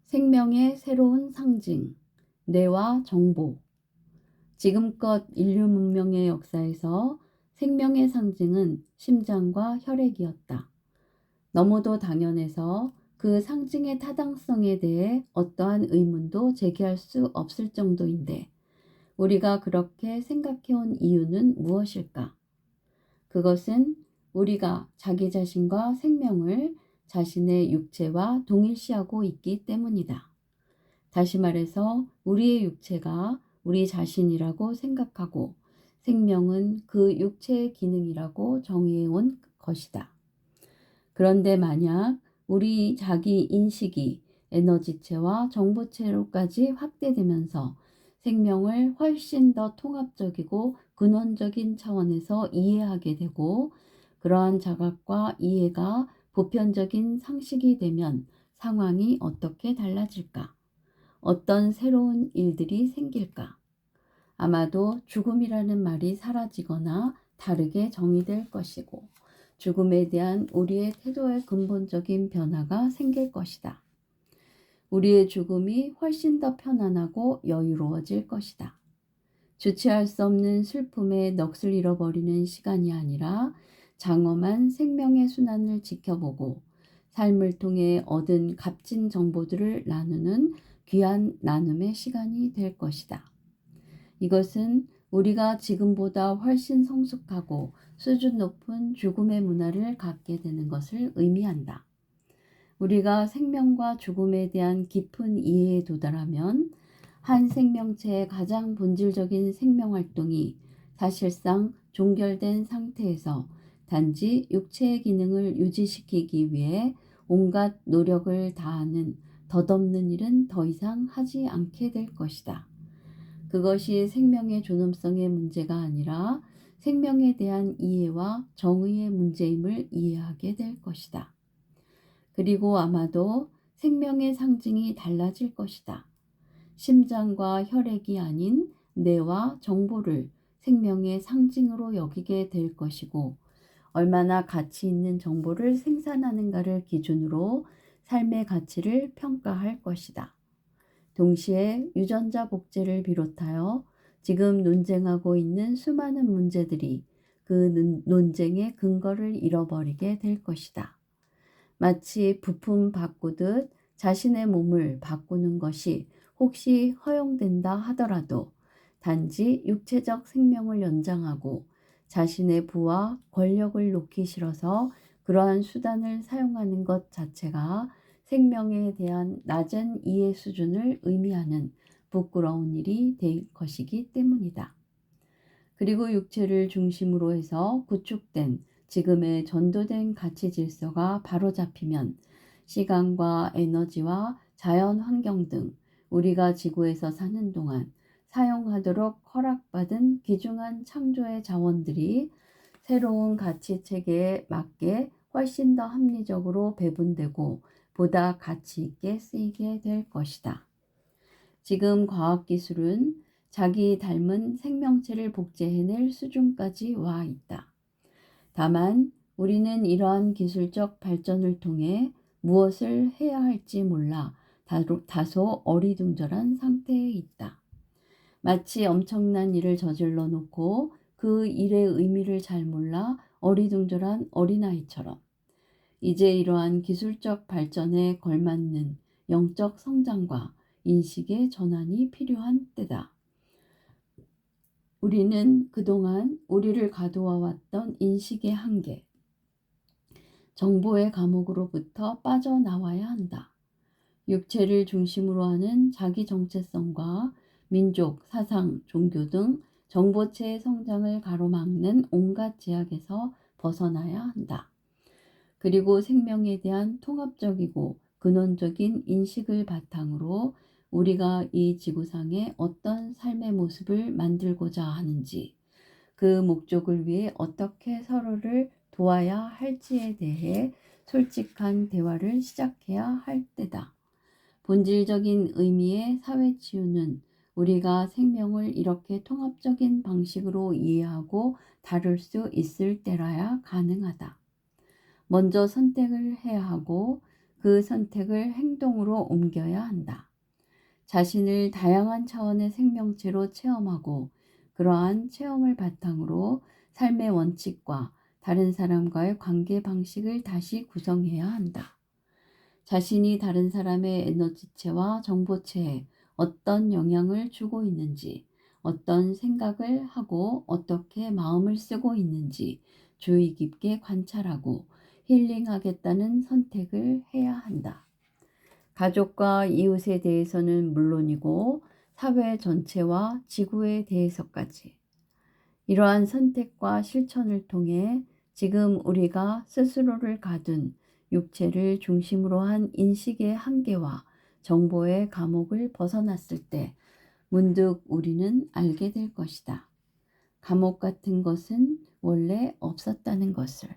생명의 새로운 상징, 뇌와 정보. 지금껏 인류 문명의 역사에서 생명의 상징은 심장과 혈액이었다. 너무도 당연해서 그 상징의 타당성에 대해 어떠한 의문도 제기할 수 없을 정도인데, 우리가 그렇게 생각해온 이유는 무엇일까? 그것은 우리가 자기 자신과 생명을 자신의 육체와 동일시하고 있기 때문이다. 다시 말해서 우리의 육체가 우리 자신이라고 생각하고 생명은 그 육체의 기능이라고 정의해온 것이다. 그런데 만약 우리 자기 인식이 에너지체와 정보체로까지 확대되면서 생명을 훨씬 더 통합적이고 근원적인 차원에서 이해하게 되고, 그러한 자각과 이해가 보편적인 상식이 되면 상황이 어떻게 달라질까? 어떤 새로운 일들이 생길까? 아마도 죽음이라는 말이 사라지거나 다르게 정의될 것이고, 죽음에 대한 우리의 태도의 근본적인 변화가 생길 것이다. 우리의 죽음이 훨씬 더 편안하고 여유로워질 것이다. 주체할 수 없는 슬픔에 넋을 잃어버리는 시간이 아니라 장엄한 생명의 순환을 지켜보고 삶을 통해 얻은 값진 정보들을 나누는 귀한 나눔의 시간이 될 것이다. 이것은 우리가 지금보다 훨씬 성숙하고 수준 높은 죽음의 문화를 갖게 되는 것을 의미한다. 우리가 생명과 죽음에 대한 깊은 이해에 도달하면 한 생명체의 가장 본질적인 생명활동이 사실상 종결된 상태에서 단지 육체의 기능을 유지시키기 위해 온갖 노력을 다하는 덧없는 일은 더 이상 하지 않게 될 것이다. 그것이 생명의 존엄성의 문제가 아니라 생명에 대한 이해와 정의의 문제임을 이해하게 될 것이다. 그리고 아마도 생명의 상징이 달라질 것이다. 심장과 혈액이 아닌 뇌와 정보를 생명의 상징으로 여기게 될 것이고, 얼마나 가치 있는 정보를 생산하는가를 기준으로 삶의 가치를 평가할 것이다. 동시에 유전자 복제를 비롯하여 지금 논쟁하고 있는 수많은 문제들이 그 논쟁의 근거를 잃어버리게 될 것이다. 마치 부품 바꾸듯 자신의 몸을 바꾸는 것이 혹시 허용된다 하더라도 단지 육체적 생명을 연장하고 자신의 부와 권력을 놓기 싫어서 그러한 수단을 사용하는 것 자체가 생명에 대한 낮은 이해 수준을 의미하는 부끄러운 일이 될 것이기 때문이다. 그리고 육체를 중심으로 해서 구축된 지금의 전도된 가치 질서가 바로잡히면 시간과 에너지와 자연 환경 등 우리가 지구에서 사는 동안 사용하도록 허락받은 귀중한 창조의 자원들이 새로운 가치 체계에 맞게 훨씬 더 합리적으로 배분되고 보다 가치 있게 쓰이게 될 것이다. 지금 과학기술은 자기 닮은 생명체를 복제해낼 수준까지 와 있다. 다만 우리는 이러한 기술적 발전을 통해 무엇을 해야 할지 몰라 다소 어리둥절한 상태에 있다. 마치 엄청난 일을 저질러 놓고 그 일의 의미를 잘 몰라 어리둥절한 어린아이처럼 이제 이러한 기술적 발전에 걸맞는 영적 성장과 인식의 전환이 필요한 때다. 우리는 그동안 우리를 가두어 왔던 인식의 한계, 정보의 감옥으로부터 빠져나와야 한다. 육체를 중심으로 하는 자기 정체성과 민족, 사상, 종교 등 정보체의 성장을 가로막는 온갖 제약에서 벗어나야 한다. 그리고 생명에 대한 통합적이고 근원적인 인식을 바탕으로 우리가 이 지구상에 어떤 삶의 모습을 만들고자 하는지, 그 목적을 위해 어떻게 서로를 도와야 할지에 대해 솔직한 대화를 시작해야 할 때다. 본질적인 의미의 사회 치유는 우리가 생명을 이렇게 통합적인 방식으로 이해하고 다룰 수 있을 때라야 가능하다. 먼저 선택을 해야 하고 그 선택을 행동으로 옮겨야 한다. 자신을 다양한 차원의 생명체로 체험하고 그러한 체험을 바탕으로 삶의 원칙과 다른 사람과의 관계 방식을 다시 구성해야 한다. 자신이 다른 사람의 에너지체와 정보체에 어떤 영향을 주고 있는지, 어떤 생각을 하고 어떻게 마음을 쓰고 있는지 주의 깊게 관찰하고 힐링하겠다는 선택을 해야 한다. 가족과 이웃에 대해서는 물론이고 사회 전체와 지구에 대해서까지. 이러한 선택과 실천을 통해 지금 우리가 스스로를 가둔 육체를 중심으로 한 인식의 한계와 정보의 감옥을 벗어났을 때 문득 우리는 알게 될 것이다. 감옥 같은 것은 원래 없었다는 것을.